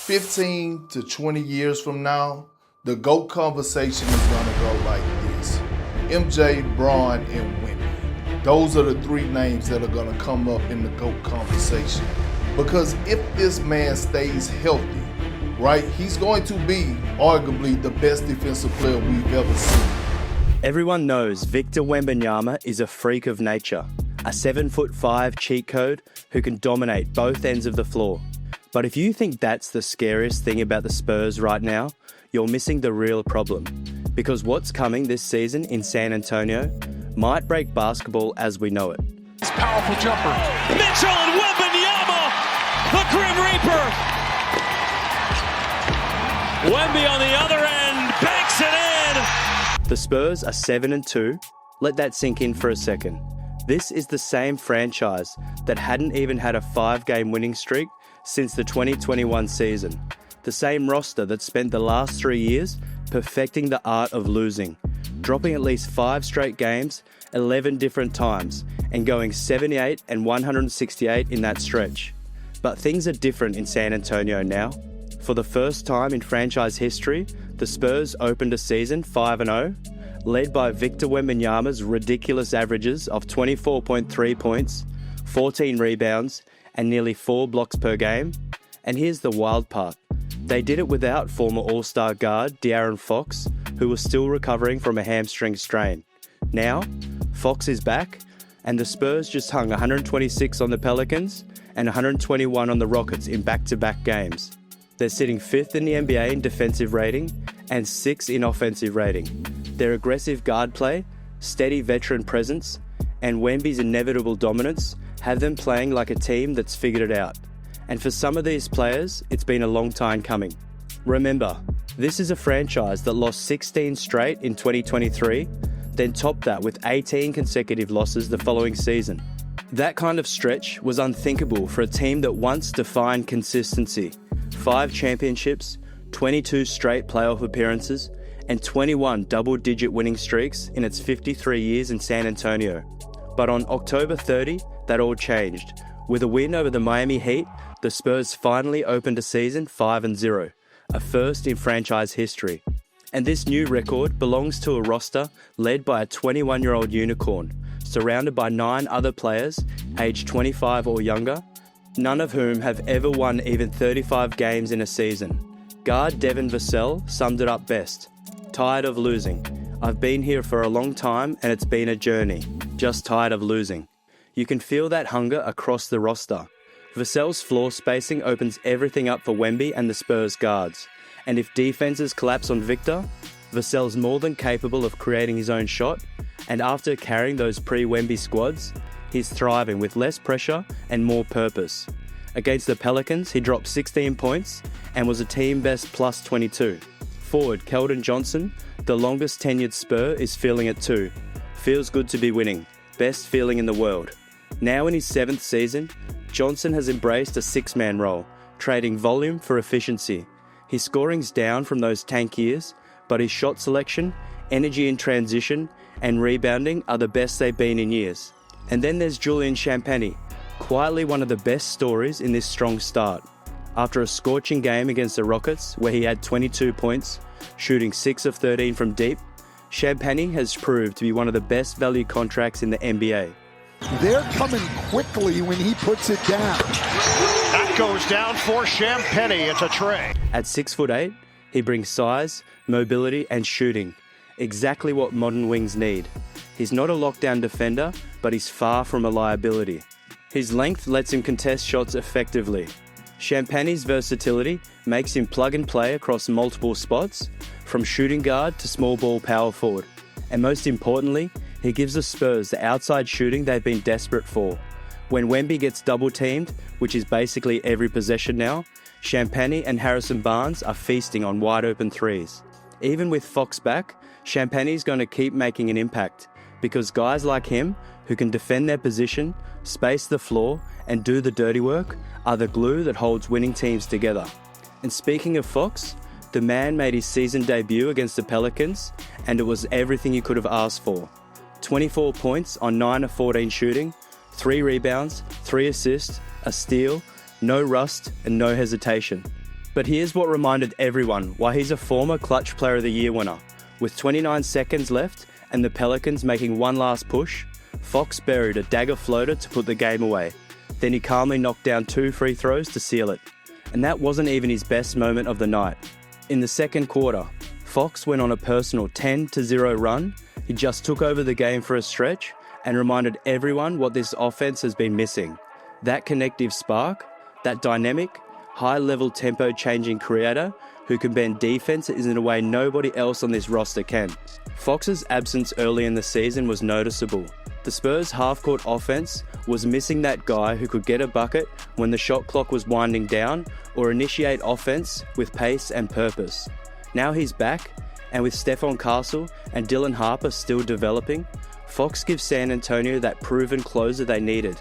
15 to 20 years from now, the GOAT conversation is gonna go like this. MJ, Braun, and Wemby. Those are the three names that are gonna come up in the GOAT conversation. Because if this man stays healthy, right, he's going to be arguably the best defensive player we've ever seen. Everyone knows Victor Wembanyama is a freak of nature, a 7'5" cheat code who can dominate both ends of the floor. But if you think that's the scariest thing about the Spurs right now, you're missing the real problem. Because what's coming this season in San Antonio might break basketball as we know it. It's powerful jumper. Mitchell and Wembanyama, the Grim Reaper. Wemby on the other end, banks it in. The Spurs are 7-2. Let that sink in for a second. This is the same franchise that hadn't even had a 5-game winning streak since the 2021 season. The same roster that spent the last 3 years perfecting the art of losing, dropping at least 5 straight games 11 different times and going 78 and 168 in that stretch. But things are different in San Antonio now. For the first time in franchise history, the Spurs opened a season 5-0, led by Victor Wembanyama's ridiculous averages of 24.3 points, 14 rebounds, and nearly 4 blocks per game. And here's the wild part. They did it without former All-Star guard De'Aaron Fox, who was still recovering from a hamstring strain. Now, Fox is back, and the Spurs just hung 126 on the Pelicans and 121 on the Rockets in back-to-back games. They're sitting 5th in the NBA in defensive rating and 6th in offensive rating. Their aggressive guard play, steady veteran presence, and Wemby's inevitable dominance have them playing like a team that's figured it out. And for some of these players, it's been a long time coming. Remember, this is a franchise that lost 16 straight in 2023, then topped that with 18 consecutive losses the following season. That kind of stretch was unthinkable for a team that once defined consistency. 5 championships, 22 straight playoff appearances, and 21 double-digit winning streaks in its 53 years in San Antonio. But on October 30, that all changed. With a win over the Miami Heat, the Spurs finally opened a season 5-0, a first in franchise history. And this new record belongs to a roster led by a 21-year-old unicorn, surrounded by 9 other players aged 25 or younger, none of whom have ever won even 35 games in a season. Guard Devin Vassell summed it up best. Tired of losing. I've been here for a long time and it's been a journey. Just tired of losing. You can feel that hunger across the roster. Vassell's floor spacing opens everything up for Wemby and the Spurs guards. And if defenses collapse on Victor, Vassell's more than capable of creating his own shot. And after carrying those pre-Wemby squads, he's thriving with less pressure and more purpose. Against the Pelicans, he dropped 16 points and was a team best plus 22. Forward Keldon Johnson, the longest tenured Spur, is feeling it too. Feels good to be winning. Best feeling in the world. Now in his 7th season, Johnson has embraced a 6-man role, trading volume for efficiency. His scoring's down from those tank years, but his shot selection, energy in transition, and rebounding are the best they've been in years. And then there's Julian Champagnie, quietly one of the best stories in this strong start. After a scorching game against the Rockets, where he had 22 points, shooting 6 of 13 from deep, Champagnie has proved to be one of the best value contracts in the NBA. They're coming quickly when he puts it down. That goes down for Champagnie. It's a tray. At 6'8", he brings size, mobility, and shooting. Exactly what modern wings need. He's not a lockdown defender, but he's far from a liability. His length lets him contest shots effectively. Champagnie's versatility makes him plug and play across multiple spots, from shooting guard to small ball power forward. And most importantly, he gives the Spurs the outside shooting they've been desperate for. When Wemby gets double teamed, which is basically every possession now, Champagnie and Harrison Barnes are feasting on wide open threes. Even with Fox back, Champagnie's going to keep making an impact, because guys like him, who can defend their position, space the floor, and do the dirty work, are the glue that holds winning teams together. And speaking of Fox, the man made his season debut against the Pelicans, and it was everything you could have asked for. 24 points on 9 of 14 shooting, 3 rebounds, 3 assists, a steal, no rust, and no hesitation. But here's what reminded everyone why he's a former Clutch Player of the Year winner. With 29 seconds left and the Pelicans making one last push, Fox buried a dagger floater to put the game away. Then he calmly knocked down 2 free throws to seal it. And that wasn't even his best moment of the night. In the second quarter, Fox went on a personal 10-0 run. He just took over the game for a stretch and reminded everyone what this offense has been missing. That connective spark, that dynamic, high-level tempo-changing creator who can bend defenses in a way nobody else on this roster can. Fox's absence early in the season was noticeable. The Spurs' half-court offense was missing that guy who could get a bucket when the shot clock was winding down or initiate offense with pace and purpose. Now he's back, and with Stephon Castle and Dylan Harper still developing, Fox gives San Antonio that proven closer they needed.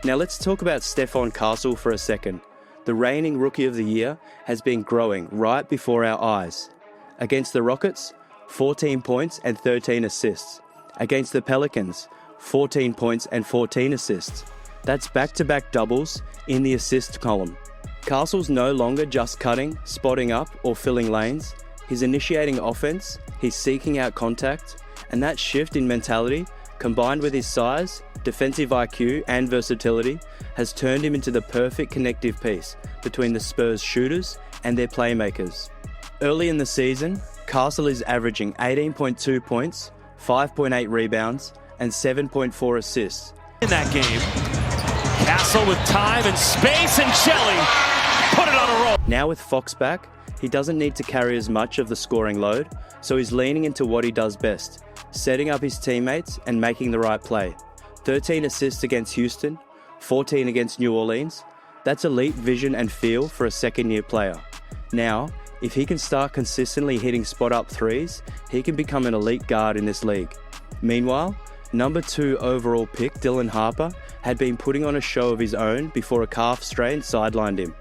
Now let's talk about Stephon Castle for a second. The reigning Rookie of the Year has been growing right before our eyes. Against the Rockets, 14 points and 13 assists. Against the Pelicans, 14 points and 14 assists. That's back-to-back doubles in the assist column. Castle's no longer just cutting, spotting up, or filling lanes. He's initiating offense, he's seeking out contact, and that shift in mentality, combined with his size, defensive IQ, and versatility, has turned him into the perfect connective piece between the Spurs shooters and their playmakers. Early in the season, Castle is averaging 18.2 points, 5.8 rebounds, and 7.4 assists. In that game, Castle with time and space, and Shelley put it on a roll. Now with Fox back, he doesn't need to carry as much of the scoring load, so he's leaning into what he does best, setting up his teammates and making the right play. 13 assists against Houston, 14 against New Orleans. That's elite vision and feel for a second-year player. Now, if he can start consistently hitting spot-up threes, he can become an elite guard in this league. Meanwhile, number 2 overall pick Dylan Harper had been putting on a show of his own before a calf strain sidelined him.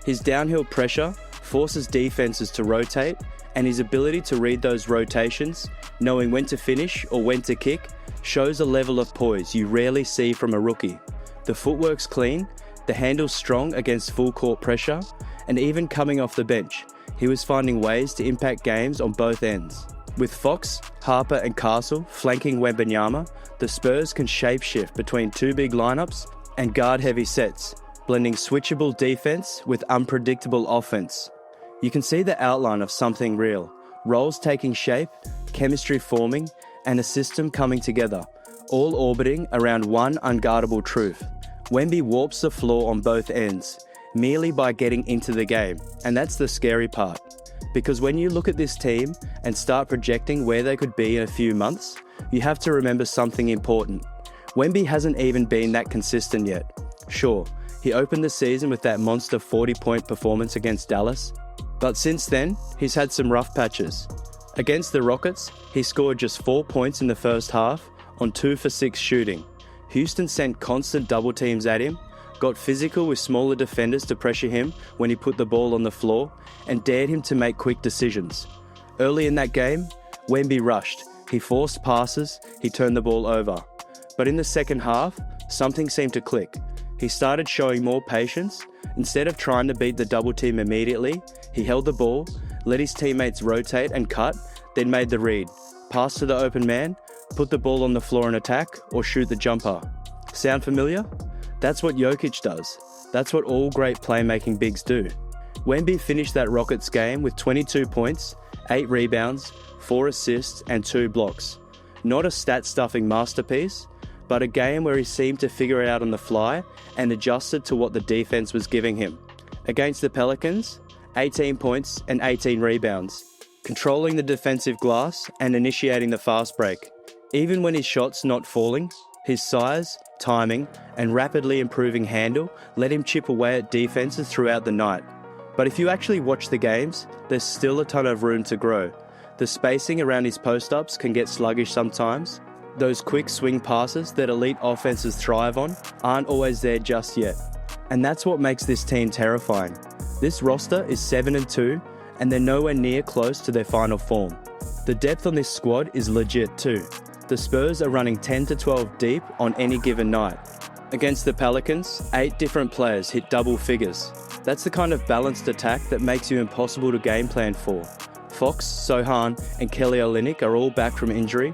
His downhill pressure forces defenses to rotate, and his ability to read those rotations, knowing when to finish or when to kick, shows a level of poise you rarely see from a rookie. The footwork's clean, the handle's strong against full court pressure, and even coming off the bench, he was finding ways to impact games on both ends. With Fox, Harper and Castle flanking Wembanyama, the Spurs can shapeshift between 2 big lineups and guard-heavy sets, blending switchable defense with unpredictable offense. You can see the outline of something real, roles taking shape, chemistry forming, and a system coming together, all orbiting around one unguardable truth. Wemby warps the floor on both ends, merely by getting into the game, and that's the scary part. Because when you look at this team and start projecting where they could be in a few months, you have to remember something important. Wemby hasn't even been that consistent yet. Sure, he opened the season with that monster 40-point performance against Dallas, but since then, he's had some rough patches. Against the Rockets, he scored just 4 points in the first half on 2 for 6 shooting. Houston sent constant double teams at him, got physical with smaller defenders to pressure him when he put the ball on the floor, and dared him to make quick decisions. Early in that game, Wemby rushed. He forced passes, he turned the ball over. But in the second half, something seemed to click. He started showing more patience. Instead of trying to beat the double team immediately, he held the ball, let his teammates rotate and cut, then made the read. Pass to the open man, put the ball on the floor and attack, or shoot the jumper. Sound familiar? That's what Jokic does. That's what all great playmaking bigs do. Wemby finished that Rockets game with 22 points, 8 rebounds, 4 assists, and 2 blocks. Not a stat-stuffing masterpiece, but a game where he seemed to figure it out on the fly and adjusted to what the defense was giving him. Against the Pelicans, 18 points and 18 rebounds, controlling the defensive glass and initiating the fast break. Even when his shot's not falling, his size, timing, and rapidly improving handle let him chip away at defenses throughout the night. But if you actually watch the games, there's still a ton of room to grow. The spacing around his post-ups can get sluggish sometimes. Those quick swing passes that elite offenses thrive on aren't always there just yet. And that's what makes this team terrifying. This roster is 7-2, and they're nowhere near close to their final form. The depth on this squad is legit too. The Spurs are running 10 to 12 deep on any given night. Against the Pelicans, 8 different players hit double figures. That's the kind of balanced attack that makes you impossible to game plan for. Fox, Sochan, and Kelly Olynyk are all back from injury,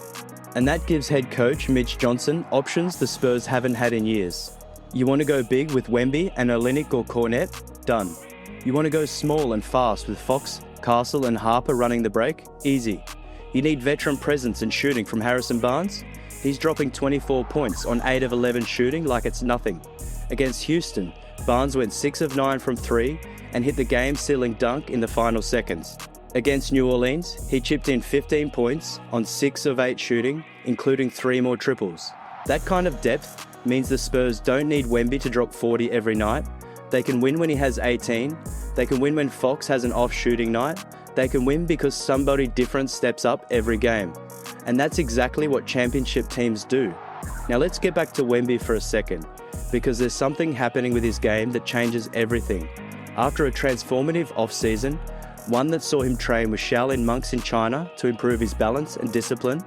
and that gives head coach Mitch Johnson options the Spurs haven't had in years. You want to go big with Wemby and Olynyk or Cornet? Done. You want to go small and fast with Fox, Castle and Harper running the break? Easy. You need veteran presence and shooting from Harrison Barnes? He's dropping 24 points on 8 of 11 shooting like it's nothing. Against Houston, Barnes went 6 of 9 from 3 and hit the game-sealing dunk in the final seconds. Against New Orleans, he chipped in 15 points on 6 of 8 shooting, including 3 more triples. That kind of depth means the Spurs don't need Wemby to drop 40 every night. They can win when he has 18. They can win when Fox has an off-shooting night. They can win because somebody different steps up every game. And that's exactly what championship teams do. Now let's get back to Wemby for a second, because there's something happening with his game that changes everything. After a transformative off-season, one that saw him train with Shaolin monks in China to improve his balance and discipline,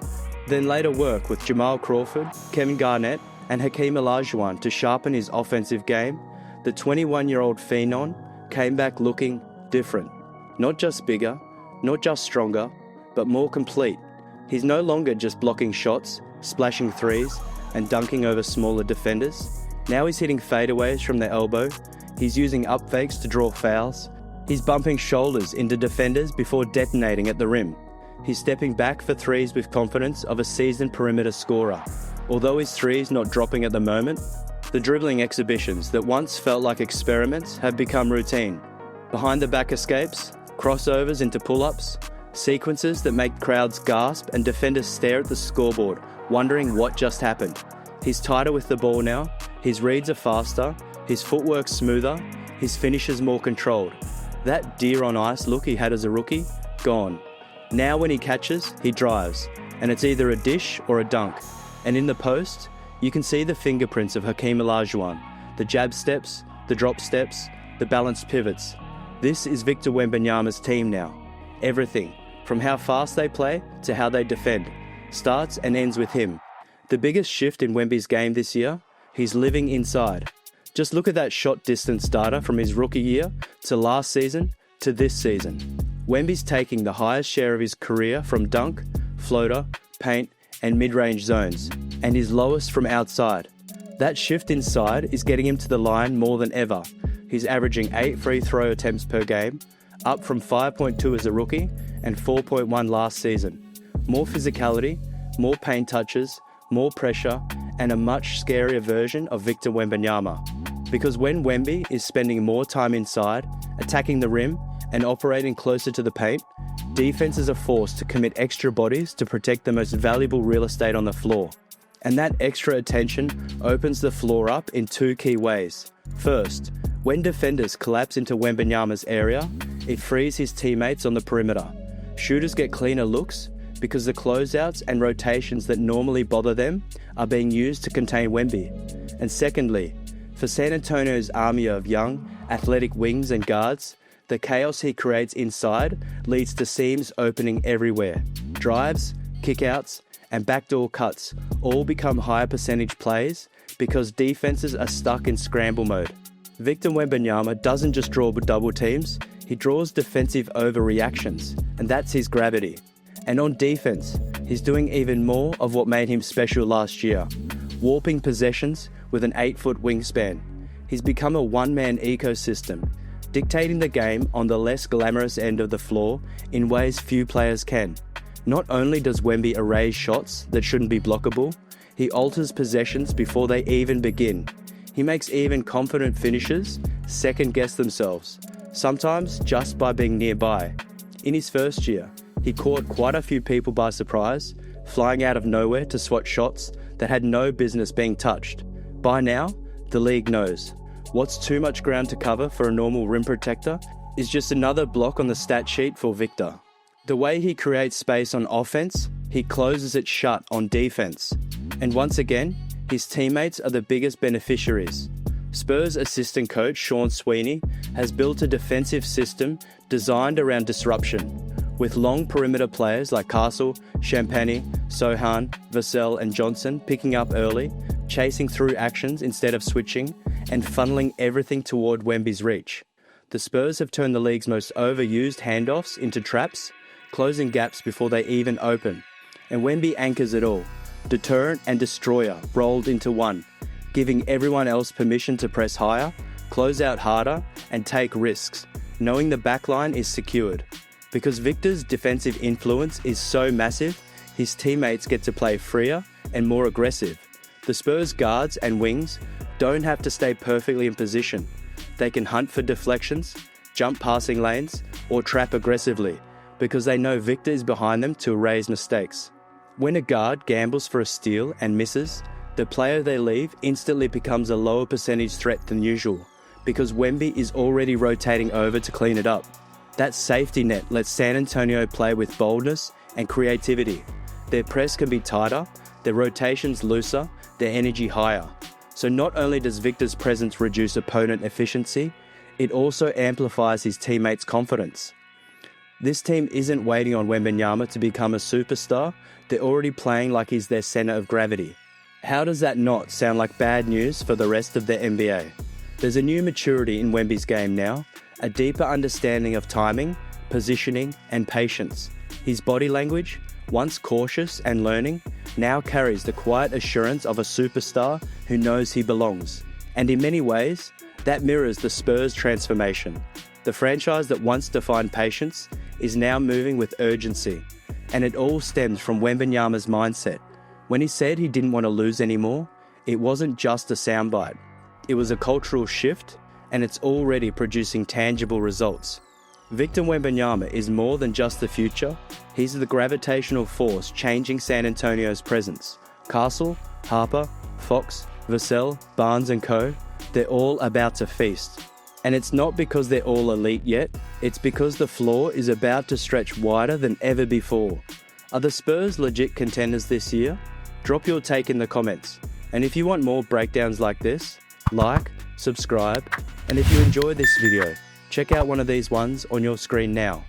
then later work with Jamal Crawford, Kevin Garnett, and Hakeem Olajuwon to sharpen his offensive game, the 21-year-old phenom came back looking different. Not just bigger, not just stronger, but more complete. He's no longer just blocking shots, splashing threes, and dunking over smaller defenders. Now he's hitting fadeaways from the elbow. He's using up fakes to draw fouls. He's bumping shoulders into defenders before detonating at the rim. He's stepping back for threes with confidence of a seasoned perimeter scorer. Although his threes not dropping at the moment, the dribbling exhibitions that once felt like experiments have become routine. Behind the back escapes, crossovers into pull-ups, sequences that make crowds gasp and defenders stare at the scoreboard, wondering what just happened. He's tighter with the ball now, his reads are faster, his footwork's smoother, his finish is more controlled. That deer on ice look he had as a rookie, gone. Now when he catches, he drives, and it's either a dish or a dunk. And in the post, you can see the fingerprints of Hakeem Olajuwon, the jab steps, the drop steps, the balanced pivots. This is Victor Wembanyama's team now. Everything, from how fast they play to how they defend, starts and ends with him. The biggest shift in Wemby's game this year, he's living inside. Just look at that shot distance data from his rookie year to last season to this season. Wemby's taking the highest share of his career from dunk, floater, paint, and mid-range zones, and his lowest from outside. That shift inside is getting him to the line more than ever. He's averaging 8 free throw attempts per game, up from 5.2 as a rookie and 4.1 last season. More physicality, more paint touches, more pressure, and a much scarier version of Victor Wembanyama. Because when Wemby is spending more time inside, attacking the rim, and operating closer to the paint, defenses are forced to commit extra bodies to protect the most valuable real estate on the floor. And that extra attention opens the floor up in 2 key ways. First, when defenders collapse into Wembanyama's area, it frees his teammates on the perimeter. Shooters get cleaner looks because the closeouts and rotations that normally bother them are being used to contain Wemby. And secondly, for San Antonio's army of young, athletic wings and guards, the chaos he creates inside leads to seams opening everywhere. Drives, kickouts, and backdoor cuts all become higher percentage plays because defenses are stuck in scramble mode. Victor Wembanyama doesn't just draw double teams, he draws defensive overreactions, and that's his gravity. And on defense, he's doing even more of what made him special last year, warping possessions with an 8-foot wingspan. He's become a one-man ecosystem, dictating the game on the less glamorous end of the floor in ways few players can. Not only does Wemby erase shots that shouldn't be blockable, he alters possessions before they even begin. He makes even confident finishers second-guess themselves, sometimes just by being nearby. In his first year, he caught quite a few people by surprise, flying out of nowhere to swat shots that had no business being touched. By now, the league knows. What's too much ground to cover for a normal rim protector is just another block on the stat sheet for Victor. The way he creates space on offense, he closes it shut on defense. And once again, his teammates are the biggest beneficiaries. Spurs assistant coach Sean Sweeney has built a defensive system designed around disruption, with long perimeter players like Castle, Champagny, Sochan, Vassell and Johnson picking up early, chasing through actions instead of switching, and funneling everything toward Wemby's reach. The Spurs have turned the league's most overused handoffs into traps, closing gaps before they even open. And Wemby anchors it all. Deterrent and destroyer rolled into one, giving everyone else permission to press higher, close out harder, and take risks, knowing the backline is secured. Because Victor's defensive influence is so massive, his teammates get to play freer and more aggressive. The Spurs guards and wings don't have to stay perfectly in position. They can hunt for deflections, jump passing lanes, or trap aggressively, because they know Victor is behind them to erase mistakes. When a guard gambles for a steal and misses, the player they leave instantly becomes a lower percentage threat than usual, because Wemby is already rotating over to clean it up. That safety net lets San Antonio play with boldness and creativity. Their press can be tighter, their rotations looser, their energy higher. So not only does Victor's presence reduce opponent efficiency, it also amplifies his teammates' confidence. This team isn't waiting on Wembanyama to become a superstar, they're already playing like he's their center of gravity. How does that not sound like bad news for the rest of the NBA? There's a new maturity in Wemby's game now, a deeper understanding of timing, positioning, and patience. His body language, once cautious and learning, now carries the quiet assurance of a superstar who knows he belongs. And in many ways, that mirrors the Spurs' transformation. The franchise that once defined patience is now moving with urgency. And it all stems from Wembanyama's mindset. When he said he didn't want to lose anymore, it wasn't just a soundbite. It was a cultural shift, and it's already producing tangible results. Victor Wembanyama is more than just the future, he's the gravitational force changing San Antonio's presence. Castle, Harper, Fox, Vassell, Barnes and co., they're all about to feast. And it's not because they're all elite yet, it's because the floor is about to stretch wider than ever before. Are the Spurs legit contenders this year? Drop your take in the comments. And if you want more breakdowns like this, like, subscribe, and if you enjoyed this video, check out one of these ones on your screen now.